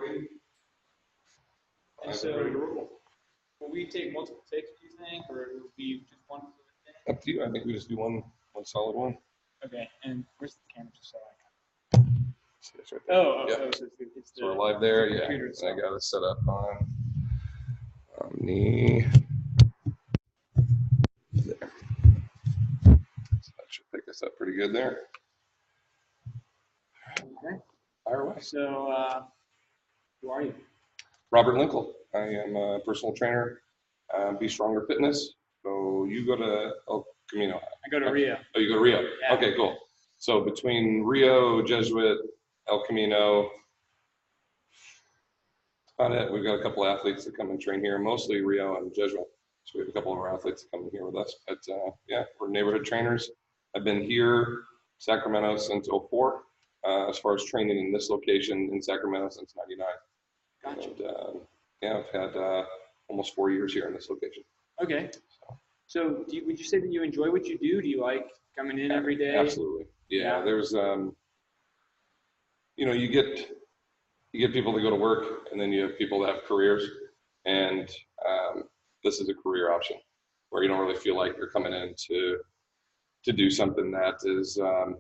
recording. And I'm so, ready to roll. will we take multiple takes, do you think, or will we just one fluid thing? Up to you. I think we just do one solid one. Okay, and where's the camera just so I See, it's right can. there. Oh, Yeah. so it's So we're live there. Yeah. computer And I itself. got it set up on Omni. There. So that should pick us up pretty good there. Okay. Fire away. So, who are you? Robert Linkle. I am a personal trainer, Be Stronger Fitness. So you go to El Camino. I go to Rio. Oh, you go to Rio. Yeah. Okay, cool. So between Rio, Jesuit, El Camino, about it. We've got a couple of athletes that come and train here, mostly Rio and Jesuit. So we have a couple of our athletes that come in here with us. But yeah, we're neighborhood trainers. I've been here, Sacramento, since '04. As far as training in this location in Sacramento since '99. Gotcha. And yeah, I've had almost 4 years here in this location. Okay. So, would you say that you enjoy what you do? Do you like coming in every day? Absolutely. Yeah. There's you know, you get people that go to work, and then you have people that have careers, and this is a career option where you don't really feel like you're coming in to do something that is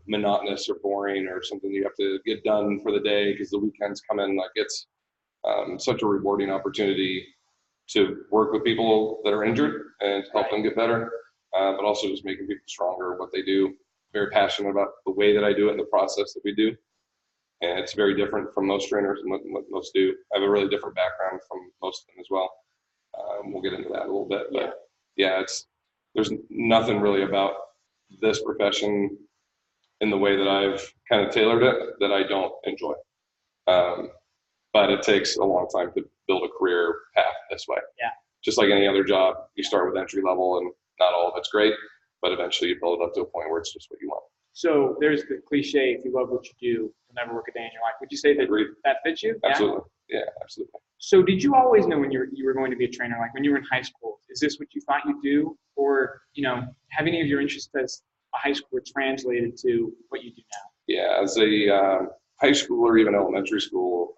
monotonous or boring or something you have to get done for the day because the weekends come in. Like, it's such a rewarding opportunity to work with people that are injured and help them get better, but also just making people stronger at what they do. Very passionate about the way that I do it and the process that we do. And it's very different from most trainers and what most do. I have a really different background from most of them as well. We'll get into that a little bit, but yeah, there's nothing really about this profession in the way that I've kind of tailored it that I don't enjoy. But it takes a long time to build a career path this way. Yeah. Just like any other job, you start with entry level and not all of it's great, but eventually you build it up to a point where it's just what you want. So there's the cliche, if you love what you do, you'll never work a day in your life. Would you say that Agreed. that fits you? Absolutely. Yeah, absolutely. So did you always know when you were going to be a trainer, like when you were in high school, is this what you thought you'd do? Or, have any of your interests as a high schooler translated to what you do now? Yeah, as a high school or even elementary school,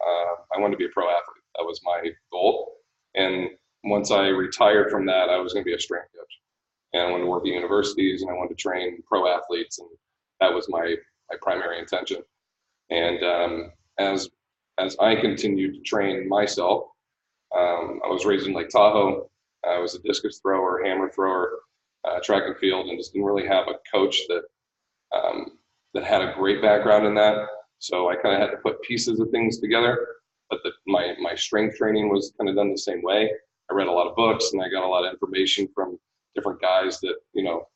I wanted to be a pro athlete. That was my goal. And once I retired from that, I was going to be a strength coach. And I wanted to work at universities, and I wanted to train pro athletes, and that was my primary intention. And as I continued to train myself, I was raised in Lake Tahoe. I was a discus thrower, hammer thrower, track and field, and just didn't really have a coach that had a great background in that. So I kind of had to put pieces of things together. But my strength training was kind of done the same way. I read a lot of books, and I got a lot of information from different guys that,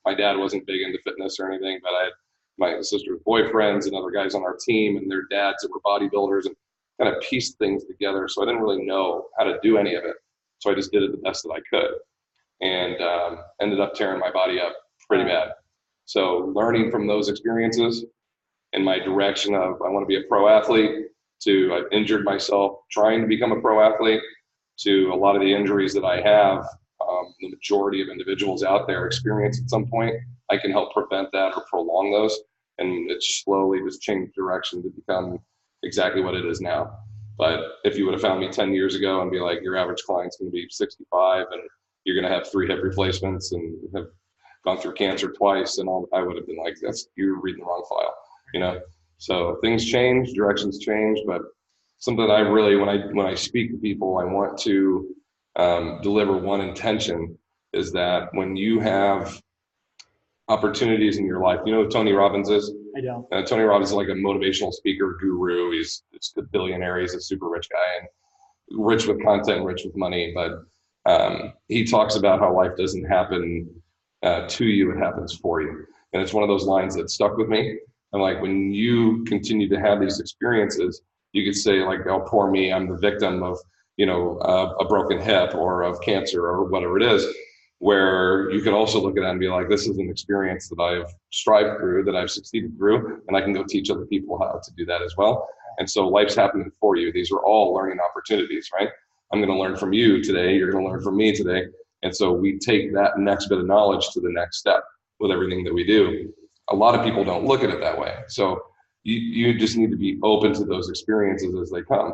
my dad wasn't big into fitness or anything, but I had my sister's boyfriends and other guys on our team and their dads that were bodybuilders, and kind of pieced things together. So I didn't really know how to do any of it. So I just did it the best that I could, and ended up tearing my body up pretty bad. So learning from those experiences in my direction of I want to be a pro athlete, to I've injured myself trying to become a pro athlete, to a lot of the injuries that I have, the majority of individuals out there experience at some point. I can help prevent that or prolong those. And it's slowly just changed direction to become exactly what it is now. But if you would have found me 10 years ago and be like, your average client's going to be 65 and you're going to have 3 hip replacements and have gone through cancer twice and all, I would have been like, you're reading the wrong file, So things change, directions change, but something I really, when I speak to people, I want to deliver one intention, is that when you have opportunities in your life, you know who Tony Robbins is? I don't. Tony Robbins is like a motivational speaker guru. He's a billionaire. He's a super rich guy, and rich with content, rich with money. But he talks about how life doesn't happen to you, it happens for you. And it's one of those lines that stuck with me. And like, when you continue to have these experiences, you could say like, oh, poor me, I'm the victim of, a broken hip or of cancer or whatever it is, where you could also look at it and be like, this is an experience that I've strived through, that I've succeeded through, and I can go teach other people how to do that as well. And so life's happening for you. These are all learning opportunities, right? I'm going to learn from you today. You're going to learn from me today. And so we take that next bit of knowledge to the next step with everything that we do. A lot of people don't look at it that way. So you just need to be open to those experiences as they come.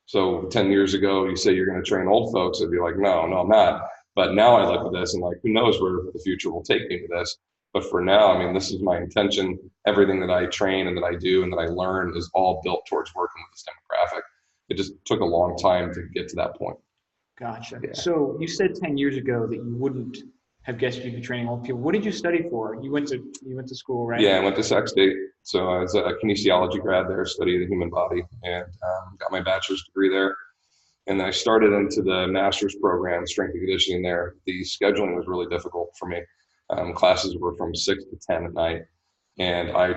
So 10 years ago, you say you're going to train old folks, I'd be like, no, I'm not. But now I look at this and like, who knows where the future will take me with this. But for now, I mean, this is my intention. Everything that I train and that I do and that I learn is all built towards working with this demographic. It just took a long time to get to that point. Gotcha. Yeah. So you said 10 years ago that you wouldn't have guessed you'd be training old people. What did you study for? You went to school, right? Yeah, I went to Sac State. So I was a kinesiology grad there, studied the human body, and got my bachelor's degree there. And then I started into the master's program, strength and conditioning there. The scheduling was really difficult for me. Classes were from 6 to 10 at night. And I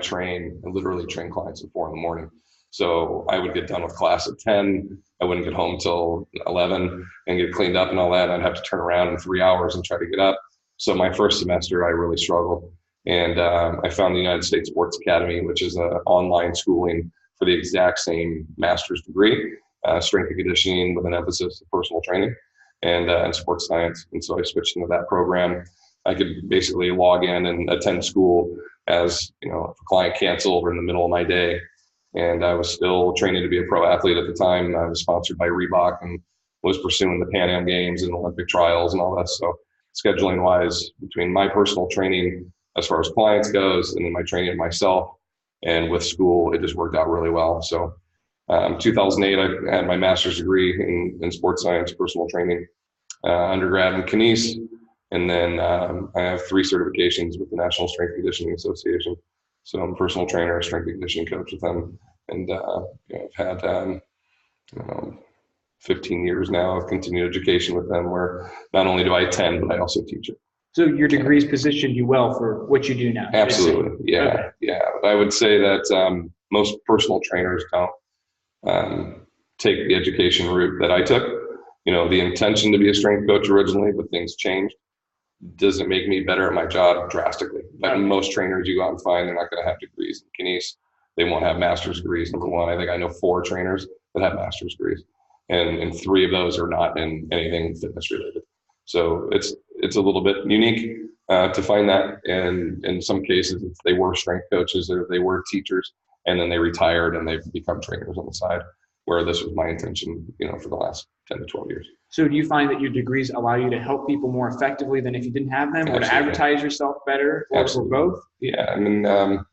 literally train clients at 4 in the morning. So I would get done with class at 10. I wouldn't get home till 11 and get cleaned up and all that. I'd have to turn around in 3 hours and try to get up. So my first semester, I really struggled. And I found the United States Sports Academy, which is an online schooling for the exact same master's degree, strength and conditioning with an emphasis of personal training and sports science. And so I switched into that program. I could basically log in and attend school as, if a client canceled or in the middle of my day. And I was still training to be a pro athlete at the time. I was sponsored by Reebok and was pursuing the Pan Am Games and Olympic trials and all that. So scheduling wise, between my personal training as far as clients goes and then my training of myself and with school, it just worked out really well. So 2008, I had my master's degree in sports science, personal training, undergrad in kines. And then I have 3 certifications with the National Strength and Conditioning Association. So I'm a personal trainer, strength and conditioning coach with them. And I've had 15 years now of continued education with them, where not only do I attend, but I also teach it. So your degree's positioned you well for what you do now. Absolutely. Yeah. Okay. Yeah. But I would say that most personal trainers don't take the education route that I took. The intention to be a strength coach originally, but things changed. Doesn't make me better at my job drastically. Like most trainers you go out and find, they're not going to have degrees in kines. They won't have master's degrees. Number one, I think I know 4 trainers that have master's degrees, and 3 of those are not in anything fitness related. So it's a little bit unique to find that. And in some cases, they were strength coaches or they were teachers, and then they retired and they've become trainers on the side. Where this was my intention, for the last 10 to 12 years. So do you find that your degrees allow you to help people more effectively than if you didn't have them, Absolutely. or to advertise yourself better, or both? Yeah, I mean,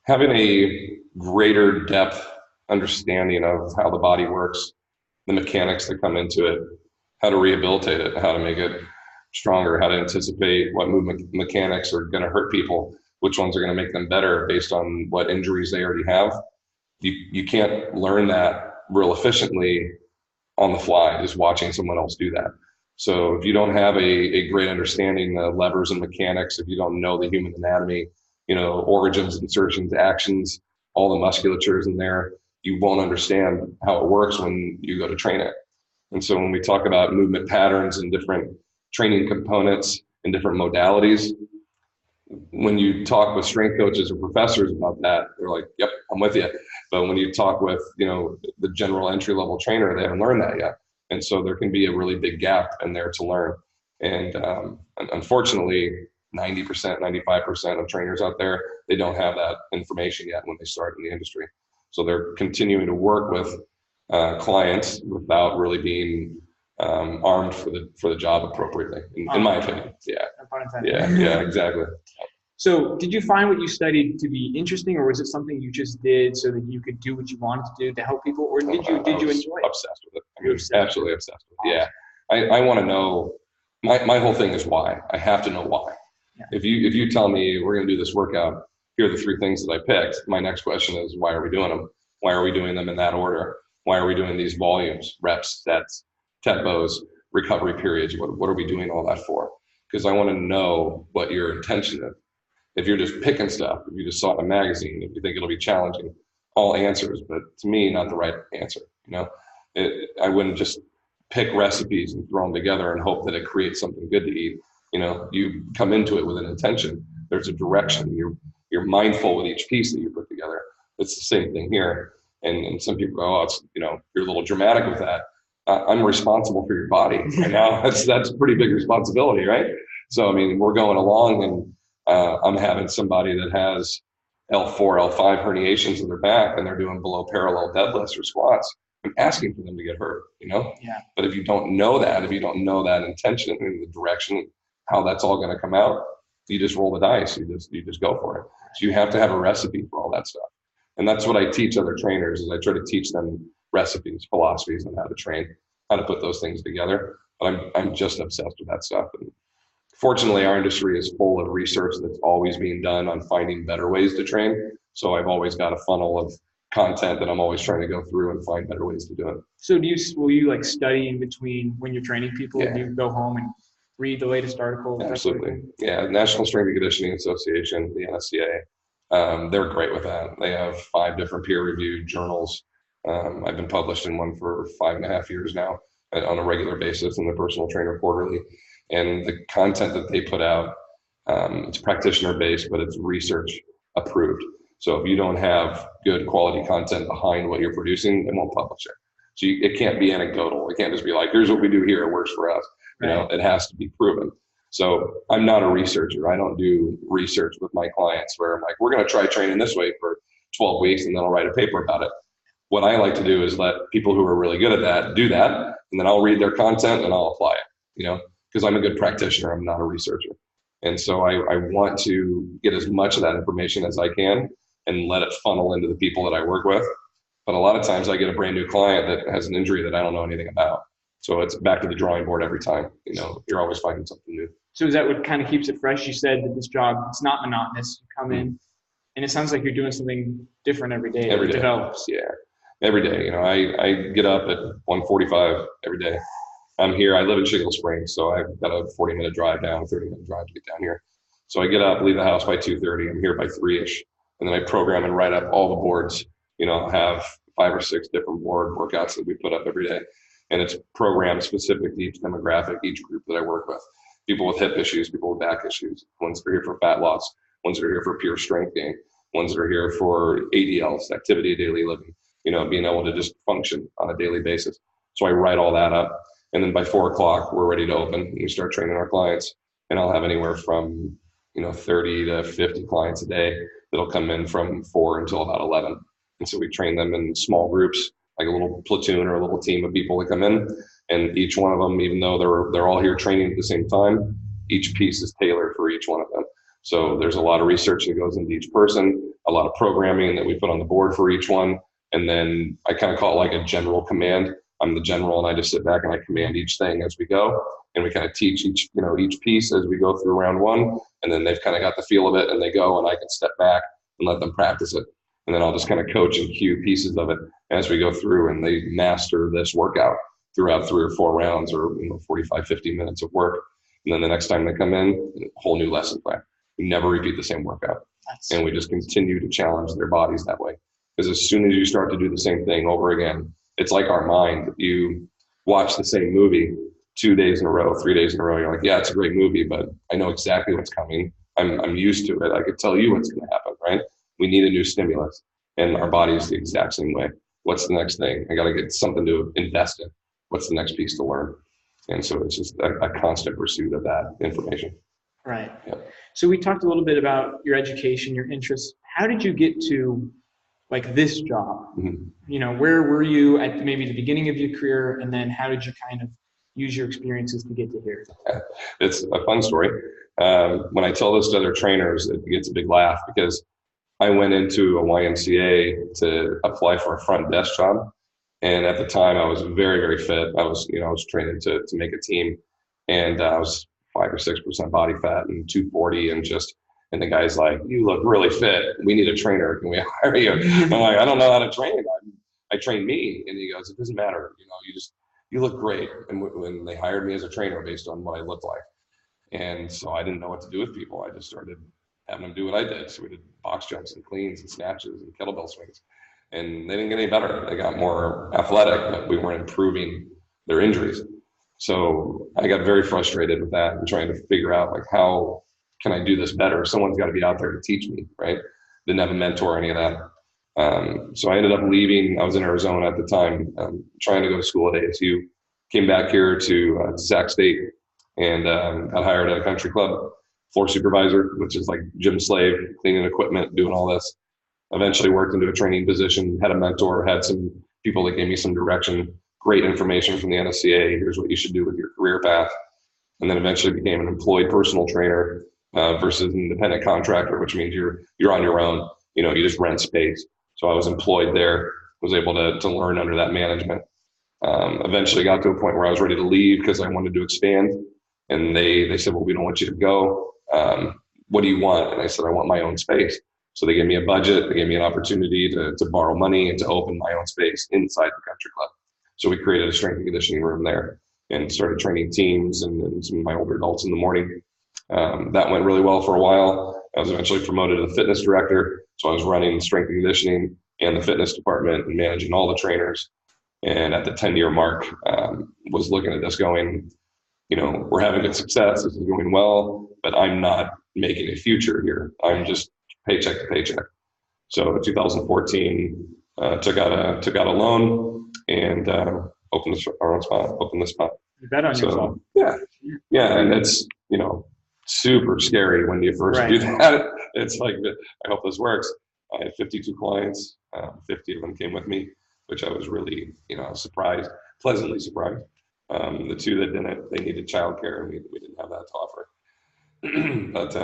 having a greater depth understanding of how the body works, the mechanics that come into it, how to rehabilitate it, how to make it stronger, how to anticipate what movement mechanics are going to hurt people, which ones are going to make them better based on what injuries they already have. You can't learn that real efficiently on the fly, just watching someone else do that. So if you don't have a great understanding of levers and mechanics, if you don't know the human anatomy, origins, insertions, actions, all the musculature is in there, you won't understand how it works when you go to train it. And so when we talk about movement patterns and different training components and different modalities, when you talk with strength coaches or professors about that, they're like, yep, I'm with you. But when you talk with, the general entry level trainer, they haven't learned that yet. And so there can be a really big gap in there to learn. And unfortunately, 90%, 95% of trainers out there, they don't have that information yet when they start in the industry. So they're continuing to work with clients without really being armed for the job appropriately, in my opinion. Yeah. Yeah, exactly. So did you find what you studied to be interesting, or was it something you just did so that you could do what you wanted to do to help people, or did you enjoy it? Obsessed with it. I mean, absolutely obsessed with it. Yeah. I want to know, my whole thing is why. I have to know why. Yeah. If you tell me we're going to do this workout, here are the 3 things that I picked. My next question is, why are we doing them? Why are we doing them in that order? Why are we doing these volumes, reps, sets, tempos, recovery periods? What are we doing all that for? Because I want to know what your intention is. If you're just picking stuff, if you just saw it in a magazine, if you think it'll be challenging, all answers, but to me, not the right answer. I wouldn't just pick recipes and throw them together and hope that it creates something good to eat. You come into it with an intention. There's a direction. You're mindful with each piece that you put together. It's the same thing here. And some people go, oh, you're a little dramatic with that. I'm responsible for your body. And now that's a pretty big responsibility, right? So, I mean, we're going along and I'm having somebody that has L4, L5 herniations in their back and they're doing below parallel deadlifts or squats. I'm asking for them to get hurt, Yeah. But if you don't know that, if you don't know that intention and the direction, how that's all going to come out, you just roll the dice. You just go for it. So you have to have a recipe for all that stuff. And that's what I teach other trainers is I try to teach them recipes, philosophies on how to train, how to put those things together. But I'm just obsessed with that stuff. And fortunately, our industry is full of research that's always being done on finding better ways to train. So I've always got a funnel of content that I'm always trying to go through and find better ways to do it. So will you like study in between when you're training people? Yeah. Do you go home and read the latest articles? Absolutely. Yeah. National Strength and Conditioning Association, the NSCA, they're great with that. They have 5 different peer-reviewed journals. I've been published in one for 5.5 years now on a regular basis in the Personal Trainer Quarterly. And the content that they put out, it's practitioner-based, but it's research approved. So if you don't have good quality content behind what you're producing, they won't publish it. So it can't be anecdotal. It can't just be like, here's what we do here, it works for us. It has to be proven. So I'm not a researcher. I don't do research with my clients where I'm like, we're going to try training this way for 12 weeks and then I'll write a paper about it. What I like to do is let people who are really good at that do that, and then I'll read their content and I'll apply it, because I'm a good practitioner. I'm not a researcher. And so I want to get as much of that information as I can and let it funnel into the people that I work with. But a lot of times I get a brand new client that has an injury that I don't know anything about. So it's back to the drawing board every time. You're always finding something new. So is that what kind of keeps it fresh? You said that this job, it's not monotonous. You come in and it sounds like you're doing something different every day. Every day. Develops. Yeah. Every day. I get up at 1:45 every day. I'm here. I live in Shingle Springs, so I've got a 40-minute drive down, 30-minute drive to get down here. So I get up, leave the house by 2:30. I'm here by 3-ish. And then I program and write up all the boards. I'll have 5 or 6 different board workouts that we put up every day. And it's programmed specific to each demographic, each group that I work with. People with hip issues, people with back issues, ones that are here for fat loss, ones that are here for pure strength gain, ones that are here for ADLs, activity of daily living, being able to just function on a daily basis. So I write all that up. And then by 4 o'clock, we're ready to open and we start training our clients. And I'll have anywhere from, 30 to 50 clients a day that'll come in from 4 until about 11. And so we train them in small groups, like a little platoon or a little team of people that come in. And each one of them, even though they're all here training at the same time, each piece is tailored for each one of them. So there's a lot of research that goes into each person, a lot of programming that we put on the board for each one. And then I kind of call it like a general command. I'm the general and I just sit back and I command each thing as we go. And we kind of teach each piece as we go through round 1. And then they've kind of got the feel of it and they go and I can step back and let them practice it. And then I'll just kind of coach and cue pieces of it as we go through and they master this workout throughout 3 or 4 rounds or 45, 50 minutes of work. And then the next time they come in, a whole new lesson plan. We never repeat the same workout. And we just continue to challenge their bodies that way. Because as soon as you start to do the same thing over again, it's like our mind. You watch the same movie 2 days in a row, 3 days in a row. You're like, yeah, it's a great movie, but I know exactly what's coming. I'm used to it. I could tell you what's going to happen, right? We need a new stimulus. And our body is the exact same way. What's the next thing? I got to get something to invest in. What's the next piece to learn? And so it's just a constant pursuit of that information. Right. Yeah. So we talked a little bit about your education, your interests. How did you get to like this job? Mm-hmm. Where were you at maybe the beginning of your career? And then how did you kind of use your experiences to get to here? It's a fun story. When I tell this to other trainers, it gets a big laugh because I went into a YMCA to apply for a front desk job. And at the time I was very, very fit. I was training to make a team, and I was 5 or 6% body fat and 240 and the guy's like, you look really fit. We need a trainer. Can we hire you? I'm like, I don't know how to train. I train me. And he goes, it doesn't matter. You look great. And when they hired me as a trainer based on what I looked like. And so I didn't know what to do with people. I just started having them do what I did. So we did box jumps and cleans and snatches and kettlebell swings. And they didn't get any better. They got more athletic, but we weren't improving their injuries. So I got very frustrated with that and trying to figure out like, how can I do this better? Someone's got to be out there to teach me, right? Didn't have a mentor or any of that. So I ended up leaving. I was in Arizona at the time, trying to go to school at ASU. Came back here to Sac State and got hired at a country club, floor supervisor, which is like gym slave, cleaning equipment, doing all this. Eventually worked into a training position, had a mentor, had some people that gave me some direction, great information from the NSCA. Here's what you should do with your career path. And then eventually became an employed personal trainer versus an independent contractor, which means you're on your own. You just rent space. So I was employed there, was able to learn under that management. Eventually got to a point where I was ready to leave because I wanted to expand. And they said, well, we don't want you to go. What do you want? And I said, I want my own space. So they gave me a budget. They gave me an opportunity to borrow money and to open my own space inside the country club. So we created a strength and conditioning room there and started training teams and some of my older adults in the morning. That went really well for a while. I was eventually promoted to the fitness director. So I was running strength and conditioning and the fitness department and managing all the trainers. And at the 10-year mark, was looking at this going, we're having good success. This is going well, but I'm not making a future here. I'm just paycheck to paycheck. So in 2014, took out a loan and opened our own spot. Opened this spot. You bet on yourself. Yeah, and it's super scary when you first do that. It's like, I hope this works. I had 52 clients. 50 of them came with me, which I was really surprised, pleasantly surprised. The two that didn't, they needed childcare, and we didn't have that to offer. But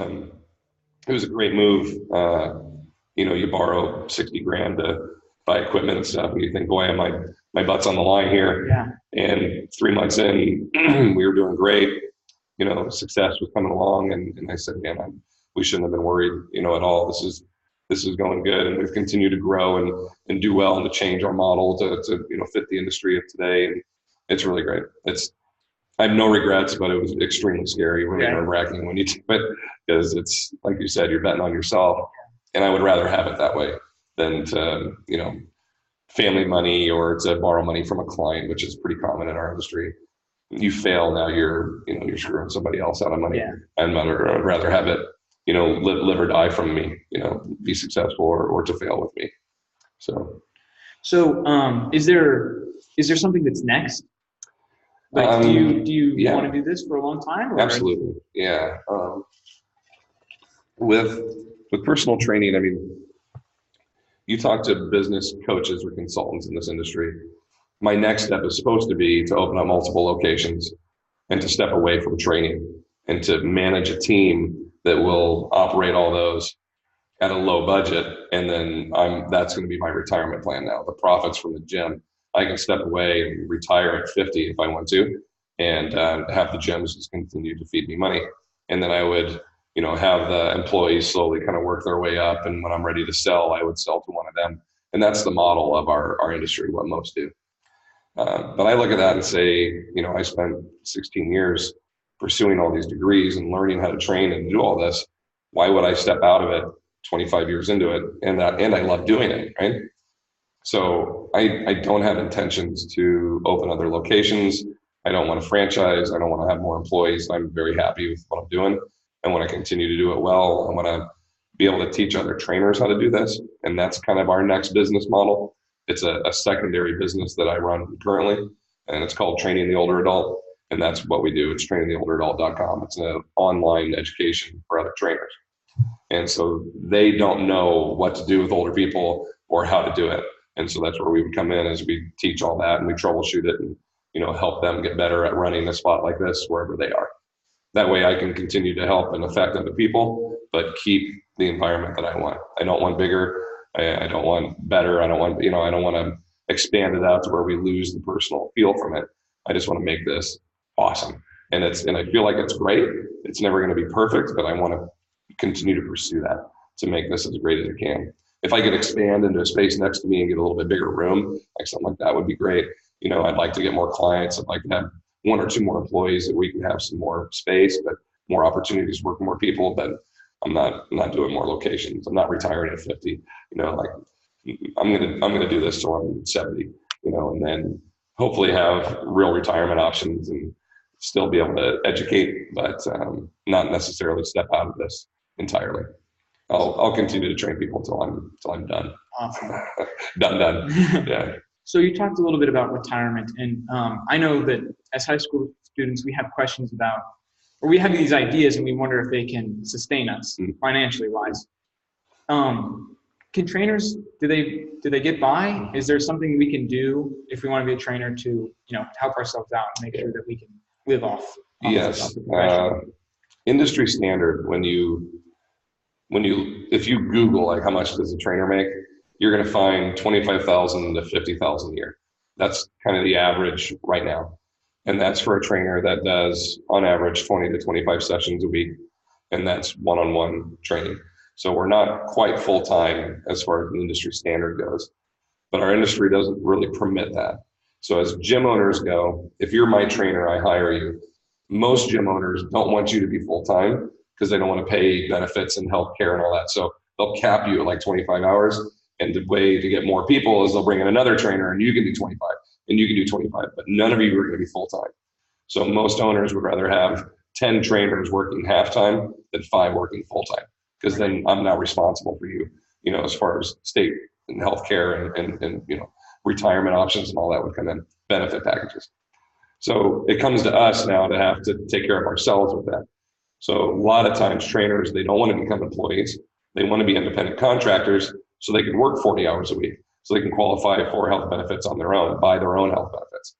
it was a great move. You borrow 60 grand to buy equipment and stuff, and you think, boy, my butt's on the line here. Yeah. And 3 months in, we were doing great. Success was coming along, and I said, man, we shouldn't have been worried, at all. This is going good, and we've continued to grow and do well and to change our model to fit the industry of today. And it's really great. I have no regrets, but it was extremely scary, really nerve-wracking when you do it, because it's like you said, you're betting on yourself, and I would rather have it that way than to family money or to borrow money from a client, which is pretty common in our industry. You fail, now you're screwing somebody else out of money. Yeah. I'd rather have it live or die from me, be successful or to fail with me. So is there something that's next? Like, do you want to do this for a long time? Or? Absolutely. Yeah. With personal training, I mean, you talk to business coaches or consultants in this industry. My next step is supposed to be to open up multiple locations and to step away from training and to manage a team that will operate all those at a low budget. And then that's going to be my retirement plan now. The profits from the gym, I can step away and retire at 50 if I want to, and have the gyms just continue to feed me money. And then I would, have the employees slowly kind of work their way up. And when I'm ready to sell, I would sell to one of them. And that's the model of our industry, what most do. But I look at that and say, I spent 16 years pursuing all these degrees and learning how to train and do all this. Why would I step out of it 25 years into it? And I love doing it, right? So I don't have intentions to open other locations. I don't want to franchise. I don't want to have more employees. I'm very happy with what I'm doing. I want to continue to do it well. I want to be able to teach other trainers how to do this. And that's kind of our next business model. It's a secondary business that I run currently, and it's called Training the Older Adult. And that's what we do. It's trainingtheolderadult.com. It's an online education for other trainers. And so they don't know what to do with older people or how to do it. And so that's where we would come in, as we teach all that and we troubleshoot it and, help them get better at running a spot like this wherever they are. That way I can continue to help and affect other people, but keep the environment that I want. I don't want bigger. I don't want better. I don't want to expand it out to where we lose the personal feel from it. I just want to make this awesome. And I feel like it's great. It's never going to be perfect, but I want to continue to pursue that to make this as great as it can. If I could expand into a space next to me and get a little bit bigger room, like something like that would be great. I'd like to get more clients. I'd like to have one or two more employees that we can have some more space, but more opportunities to work with more people. But I'm not doing more locations. I'm not retiring at 50. I'm gonna do this till I'm 70. And then hopefully have real retirement options and still be able to educate, but not necessarily step out of this entirely. I'll continue to train people till I'm done. Awesome. done. Yeah. So you talked a little bit about retirement, and I know that as high school students, we have questions about, or we have these ideas and we wonder if they can sustain us financially wise. Can can trainers, do they get by? Is there something we can do if we want to be a trainer to, help ourselves out and make sure that we can live off Yes. the profession? Industry standard, if you Google like how much does a trainer make, you're going to find 25,000 to 50,000 a year. That's kind of the average right now. And that's for a trainer that does on average 20 to 25 sessions a week. And that's one-on-one training. So we're not quite full-time as far as the industry standard goes, but our industry doesn't really permit that. So as gym owners go, if you're my trainer, I hire you. Most gym owners don't want you to be full-time because they don't want to pay benefits and healthcare and all that. So they'll cap you at like 25 hours. And the way to get more people is they'll bring in another trainer and you can do 25 and you can do 25, but none of you are going to be full-time. So most owners would rather have 10 trainers working half-time than 5 working full-time, because then I'm not responsible for you, as far as state and healthcare and retirement options and all that would come in, benefit packages. So it comes to us now to have to take care of ourselves with that. So a lot of times trainers, they don't want to become employees. They want to be independent contractors so they can work 40 hours a week, so they can qualify for health benefits on their own, buy their own health benefits.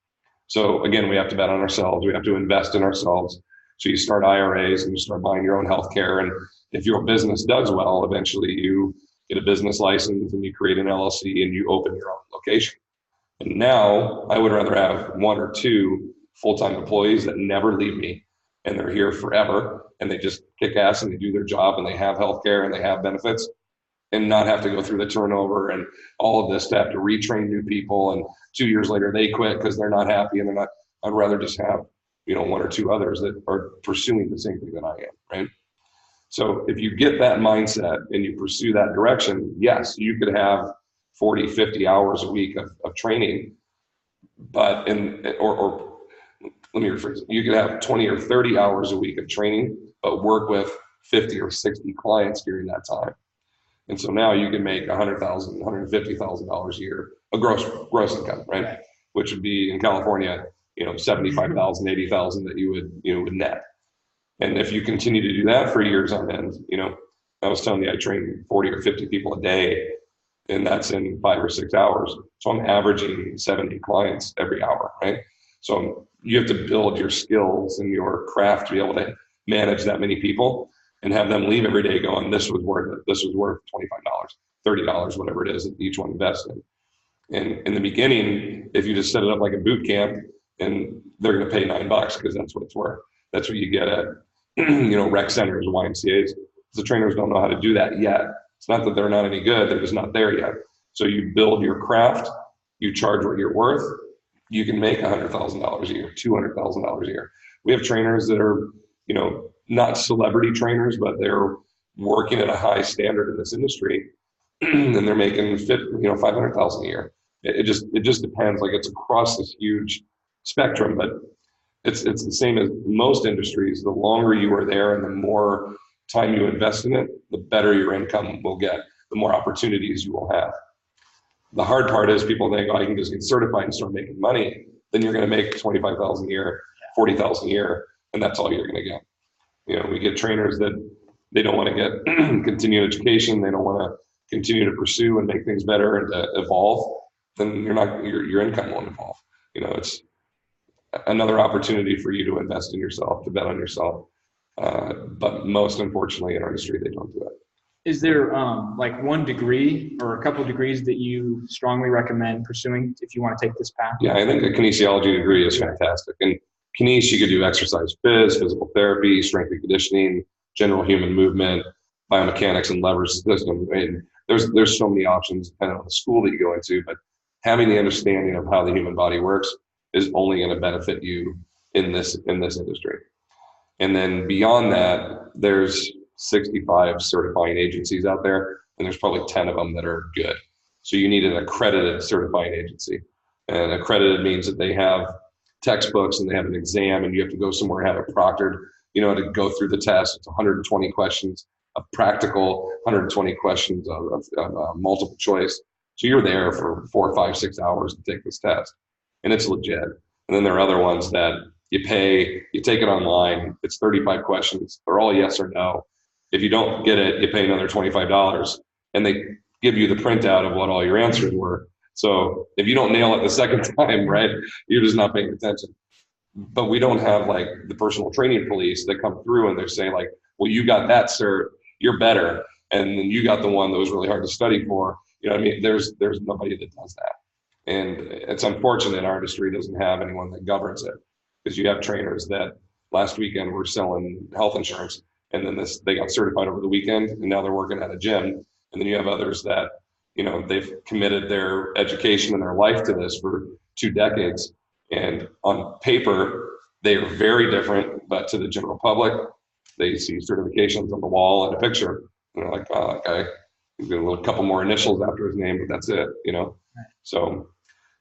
So again, we have to bet on ourselves. We have to invest in ourselves. So you start IRAs and you start buying your own health care. And if your business does well, eventually you get a business license and you create an LLC and you open your own location. And now I would rather have 1 or 2 full-time employees that never leave me and they're here forever and they just kick ass and they do their job and they have health care and they have benefits, and not have to go through the turnover and all of this to have to retrain new people. And 2 years later, they quit because they're not happy and they're not. I'd rather just have, 1 or 2 others that are pursuing the same thing that I am, right? So if you get that mindset and you pursue that direction, yes, you could have 40, 50 hours a week of training, but or let me rephrase it. You could have 20 or 30 hours a week of training, but work with 50 or 60 clients during that time. And so now you can make $100,000, $150,000 a year, a gross income, right? Which would be in California, 75,000, 80,000 that you would net. And if you continue to do that for years on end, I was telling you I train 40 or 50 people a day, and that's in 5 or 6 hours. So I'm averaging 70 clients every hour, right? So you have to build your skills and your craft to be able to manage that many people and have them leave every day going, this was worth it. This was worth $25, $30, whatever it is that each one invested. And in the beginning, if you just set it up like a boot camp, and they're going to pay $9 because that's what it's worth. That's what you get at, rec centers, YMCA's. The trainers don't know how to do that yet. It's not that they're not any good, they're just not there yet. So you build your craft, you charge what you're worth, you can make $100,000 a year, $200,000 a year. We have trainers that are, not celebrity trainers, but they're working at a high standard in this industry, and they're making $500,000 a year. It just depends. Like, it's across this huge spectrum, but it's the same as most industries. The longer you are there and the more time you invest in it, the better your income will get, the more opportunities you will have. The hard part is people think, I can just get certified and start making money. Then you're going to make $25,000 a year, $40,000 a year, and that's all you're going to get. We get trainers that they don't want to get continuing education. They don't want to continue to pursue and make things better and to evolve. Then your income won't evolve. It's another opportunity for you to invest in yourself, to bet on yourself. But most unfortunately in our industry, they don't do it. Is there like one degree or a couple of degrees that you strongly recommend pursuing if you want to take this path? Yeah, I think a kinesiology degree is fantastic. And kines, you could do exercise physical therapy, strength and conditioning, general human movement, biomechanics, and leverage system. I mean, there's so many options depending on the school that you go into, but having the understanding of how the human body works is only going to benefit you in this industry. And then beyond that, there's 65 certifying agencies out there, and there's probably 10 of them that are good. So you need an accredited certifying agency. And accredited means that they have textbooks and they have an exam, and you have to go somewhere and have it proctored, to go through the test. It's 120 questions of practical, 120 questions of multiple choice. So you're there for 4, 5, 6 hours to take this test, and it's legit. And then there are other ones that you pay, you take it online. It's 35 questions. They're all yes or no. If you don't get it, you pay another $25, and they give you the printout of what all your answers were. So if you don't nail it the second time, right, you're just not paying attention. But we don't have like the personal training police that come through and they're saying like, well, you got that cert, you're better. And then you got the one that was really hard to study for. You know what I mean? There's nobody that does that. And it's unfortunate our industry doesn't have anyone that governs it, because you have trainers that last weekend were selling health insurance, and then they got certified over the weekend, and now they're working at a gym. And then you have others that, you know, they've committed their education and their life to this for 2 decades. And on paper, they are very different, but to the general public, they see certifications on the wall and a picture. And they're like, oh, that guy, he's got a couple more initials after his name, but that's it, you know? So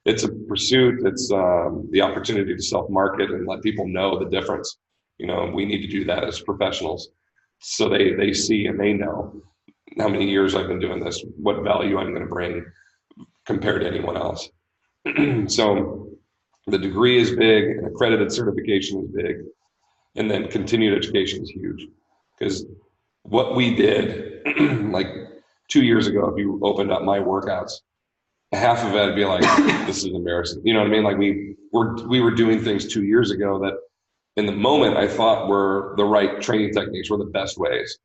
it's a pursuit. It's the opportunity to self-market and let people know the difference. You know, we need to do that as professionals. So they see and they know how many years I've been doing this, what value I'm going to bring compared to anyone else. So the degree is big, accredited certification is big, and then continued education is huge. Because what we did, like 2 years ago, if you opened up my workouts, half of it would be like, this is embarrassing. You know what I mean? Like we were doing things 2 years ago that in the moment I thought were the right training techniques, were the best ways.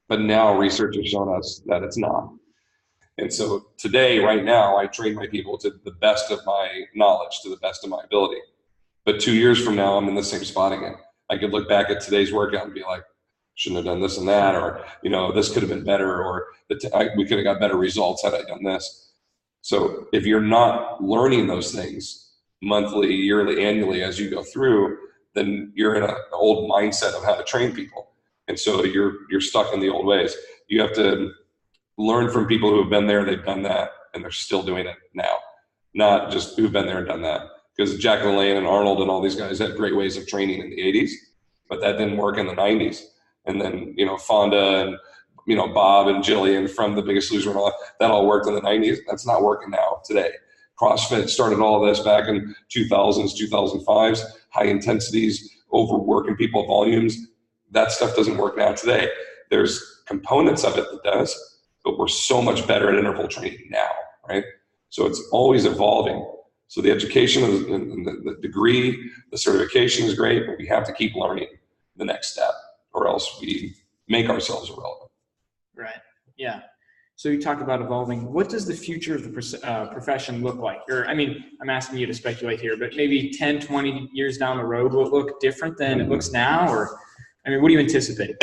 But now research has shown us that it's not. And so today, right now, I train my people to the best of my knowledge, to the best of my ability. But 2 years from now, I'm in the same spot again. I could look back at today's workout and be like, shouldn't have done this and that, or, you know, this could have been better, or we could have got better results had I done this. So if you're not learning those things monthly, yearly, annually as you go through, then you're in an old mindset of how to train people. And so you're stuck in the old ways. You have to learn from people who have been there, they've done that, and they're still doing it now. Not just who've been there and done that. Because Jack LaLanne and Arnold and all these guys had great ways of training in the 80s, but that didn't work in the 90s. And then, you know, Fonda and, you know, Bob and Jillian from The Biggest Loser and all that all worked in the 90s. That's not working now today. CrossFit started all this back in 2000s, 2005s, high intensities, overworking people, volumes. That stuff doesn't work now today. There's components of it that does, but we're so much better at interval training now, right? So it's always evolving. So the education and the degree, the certification is great, but we have to keep learning the next step, or else we make ourselves irrelevant. Right. Yeah. So you talk about evolving. What does the future of the profession look like? Or, I mean, I'm asking you to speculate here, but maybe 10, 20 years down the road, will it look different than it looks now? Or, I mean, what do you anticipate?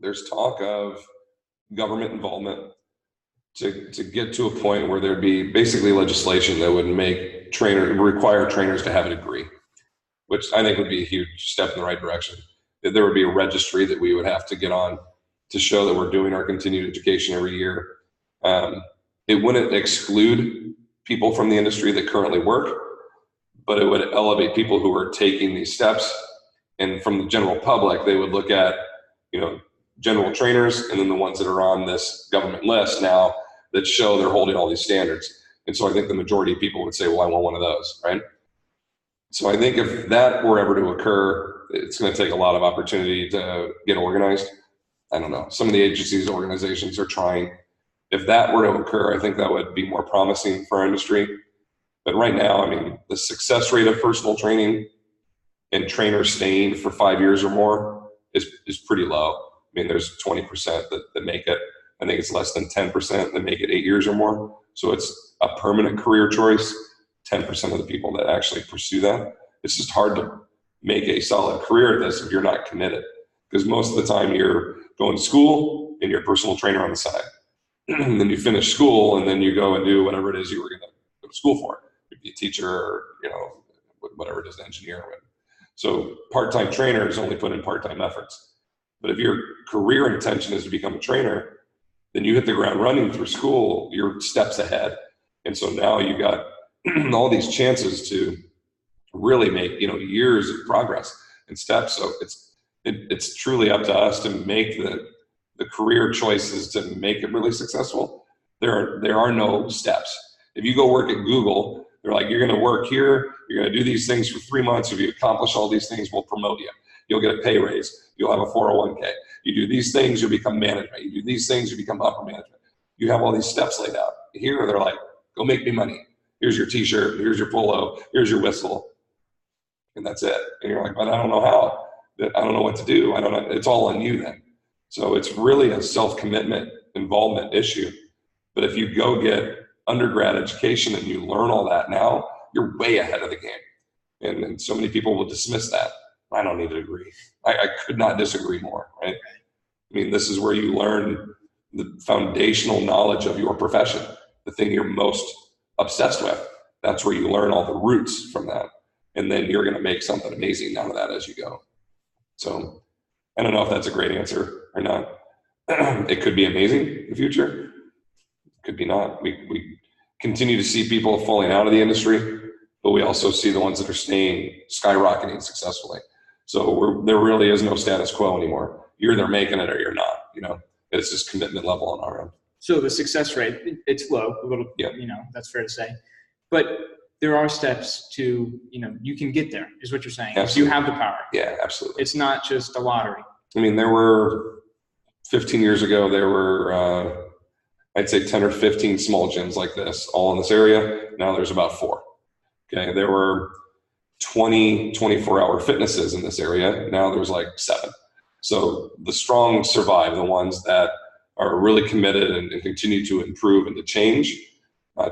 There's talk of government involvement to get to a point where there'd be basically legislation that would require trainers to have a degree, which I think would be a huge step in the right direction. There would be a registry that we would have to get on to show that we're doing our continued education every year. It wouldn't exclude people from the industry that currently work, but it would elevate people who are taking these steps. And from the general public, they would look at, you know, general trainers and then the ones that are on this government list now that show they're holding all these standards. And so I think the majority of people would say, well, I want one of those, right? So I think if that were ever to occur, it's going to take a lot of opportunity to get organized. I don't know. Some of the agencies, organizations are trying. If that were to occur, I think that would be more promising for our industry. But right now, I mean, the success rate of personal training and trainers staying for 5 years or more is pretty low. I mean, there's 20% that make it. I think it's less than 10% that make it 8 years or more. So it's a permanent career choice. 10% of the people that actually pursue that. It's just hard to make a solid career at this if you're not committed. Because most of the time you're going to school and you're a personal trainer on the side. And then you finish school and then you go and do whatever it is you were going to go to school for. You'd be a teacher or, you know, whatever it is, an engineer. So part-time trainers only put in part-time efforts. But if your career intention is to become a trainer, then you hit the ground running through school, you're steps ahead. And so now you've got all these chances to really make, you know, years of progress and steps. So it's truly up to us to make the career choices to make it really successful. There are no steps. If you go work at Google, they're like, you're going to work here, you're going to do these things for 3 months. If you accomplish all these things, we'll promote you. you'll get a pay raise. You'll have a 401k. You do these things, you'll become management. You do these things, you become upper management. You have all these steps laid out. Here, they're like, go make me money. Here's your t-shirt, here's your polo, here's your whistle. And that's it. And you're like, but I don't know how. I don't know what to do. I don't know. It's all on you then. So it's really a self-commitment, involvement issue. But if you go get undergrad education and you learn all that now, you're way ahead of the game. And so many people will dismiss that. I don't need a degree. I could not disagree more, right? I mean, this is where you learn the foundational knowledge of your profession, the thing you're most obsessed with. That's where you learn all the roots from that. And then you're going to make something amazing out of that as you go. So I don't know if that's a great answer or not. It could be amazing in the future. Could be not. We continue to see people falling out of the industry, but we also see the ones that are staying, skyrocketing successfully. So there really is no status quo anymore. You're either making it or you're not, you know. It's just commitment level on our end. So the success rate, it's low, a little, Yeah. you know, that's fair to say. But there are steps to, you know, you can get there, is what you're saying. Absolutely. You have the power. Yeah, absolutely. It's not just a lottery. I mean, there were 15 years ago, there were, I'd say 10 or 15 small gyms like this, all in this area. Now there's about 4. Okay. There were 20, 24-hour fitnesses in this area. Now there's like 7. So the strong survive, the ones that are really committed and continue to improve and to change,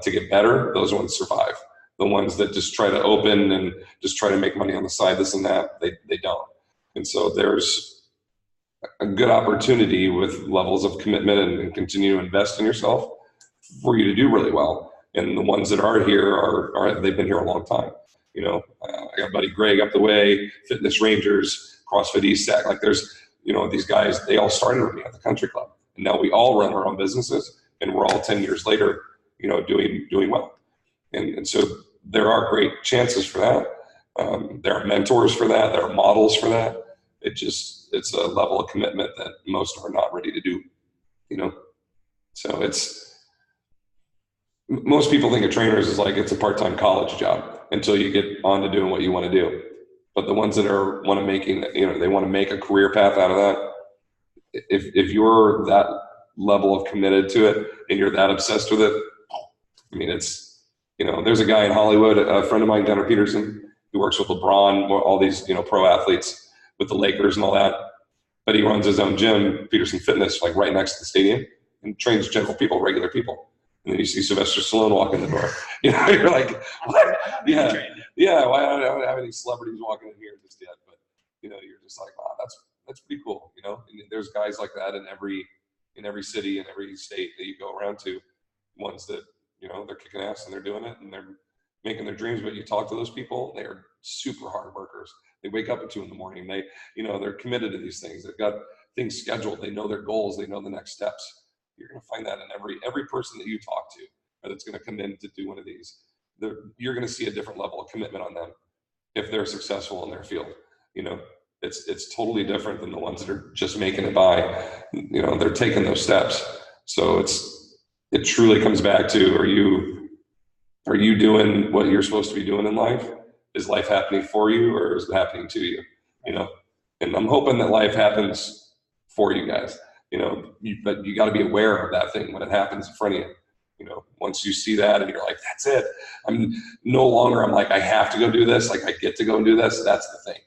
to get better, those ones survive. The ones that just try to open and just try to make money on the side, this and that, they don't. And so there's a good opportunity with levels of commitment and continue to invest in yourself for you to do really well. And the ones that are here they've been here a long time. You know, I got buddy Greg up the way, Fitness Rangers, CrossFit ESAC. Like there's, you know, these guys, they all started with me at the country club. And now we all run our own businesses and we're all 10 years later, you know, doing well. And so there are great chances for that. There are mentors for that. There are models for that. It's a level of commitment that most are not ready to do, you know? So most people think of trainers as like, it's a part-time college job until you get on to doing what you want to do. But the ones that want to make a career path out of that, if you're that level of committed to it and you're that obsessed with it, I mean, it's, you know, there's a guy in Hollywood, a friend of mine, Gunnar Peterson, who works with LeBron, all these, you know, pro athletes with the Lakers and all that. But he runs his own gym, Peterson Fitness, like right next to the stadium, and trains general people, regular people. And then you see Sylvester Stallone walk in the door. You know, you're like, what? Yeah. Why I don't have any celebrities walking in here just yet? But you know, you're just like, wow, that's pretty cool. You know, and there's guys like that in every city and every state that you go around to. Ones that, you know, they're kicking ass and they're doing it and they're making their dreams. But you talk to those people, they are super hard workers. They wake up at 2 a.m. They, you know, they're committed to these things. They've got things scheduled. They know their goals. They know the next steps. You're going to find that in every person that you talk to, or that's going to come in to do one of these. You're going to see a different level of commitment on them if they're successful in their field. You know, it's totally different than the ones that are just making it by. You know, they're taking those steps. So it truly comes back to, are you doing what you're supposed to be doing in life? Is life happening for you, or is it happening to you? You know, and I'm hoping that life happens for you guys. You know, but you got to be aware of that thing when it happens in front of you. You know, once you see that and you're like, that's it. I'm like, I have to go do this. Like I get to go and do this. That's the thing.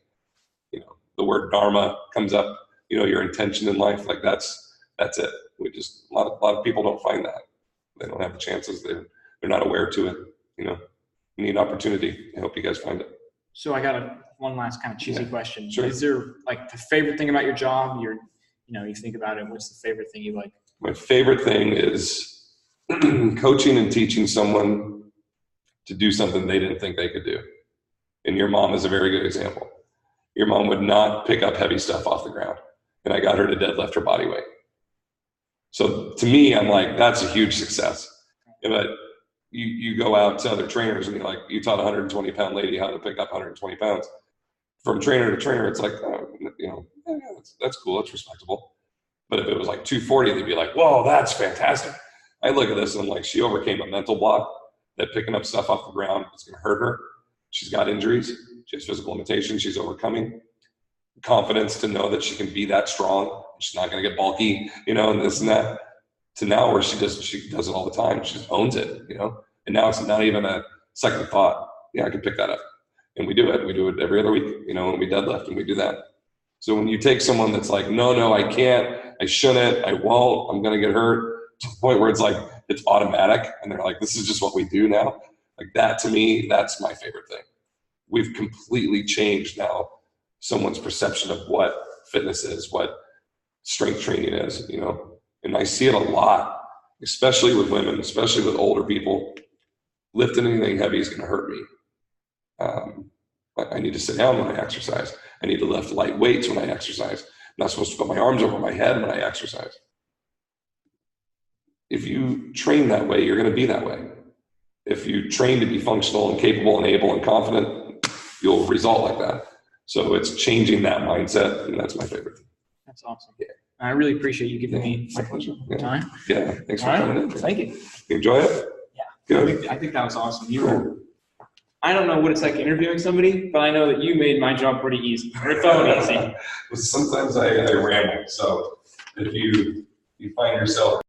You know, the word dharma comes up, you know, your intention in life. Like that's it. A lot of people don't find that. They don't have the chances. They're not aware to it. You know, you need opportunity. I hope you guys find it. So I got one last kind of cheesy question. Sure. Is there like the favorite thing about your job? You think about it. What's the favorite thing you like? My favorite thing is coaching and teaching someone to do something they didn't think they could do. And your mom is a very good example. Your mom would not pick up heavy stuff off the ground. And I got her to deadlift her body weight. So to me, I'm like, that's a huge success. But you go out to other trainers and you're like, you taught a 120-pound lady how to pick up 120 pounds. From trainer to trainer, it's like, you know, yeah, that's cool, that's respectable. But if it was like 240, they'd be like, whoa, that's fantastic. I look at this and I'm like, she overcame a mental block that picking up stuff off the ground is going to hurt her. She's got injuries. She has physical limitations she's overcoming. confidence to know that she can be that strong. She's not going to get bulky, and this and that, to now where she does it all the time. She just owns it, and now it's not even a second thought. Yeah, I can pick that up. And we do it. We do it every other week, when we deadlift and we do that. So when you take someone that's like, no, I can't, I shouldn't, I won't, I'm going to get hurt, to the point where it's like, it's automatic. And they're like, this is just what we do now. Like that, to me, that's my favorite thing. We've completely changed now someone's perception of what fitness is, what strength training is, and I see it a lot, especially with women, especially with older people. Lifting anything heavy is going to hurt me. I need to sit down when I exercise. I need to lift light weights when I exercise. I'm not supposed to put my arms over my head when I exercise. If you train that way, you're going to be that way. If you train to be functional and capable and able and confident, you'll result like that. So it's changing that mindset, and that's my favorite thing. That's awesome. Yeah. I really appreciate you giving me my time. Yeah, thanks for coming in. Thank you. You enjoy it? Yeah. Good. I think that was awesome. I don't know what it's like interviewing somebody, but I know that you made my job pretty easy. Or it felt easy. Sometimes I ramble, so if you find yourself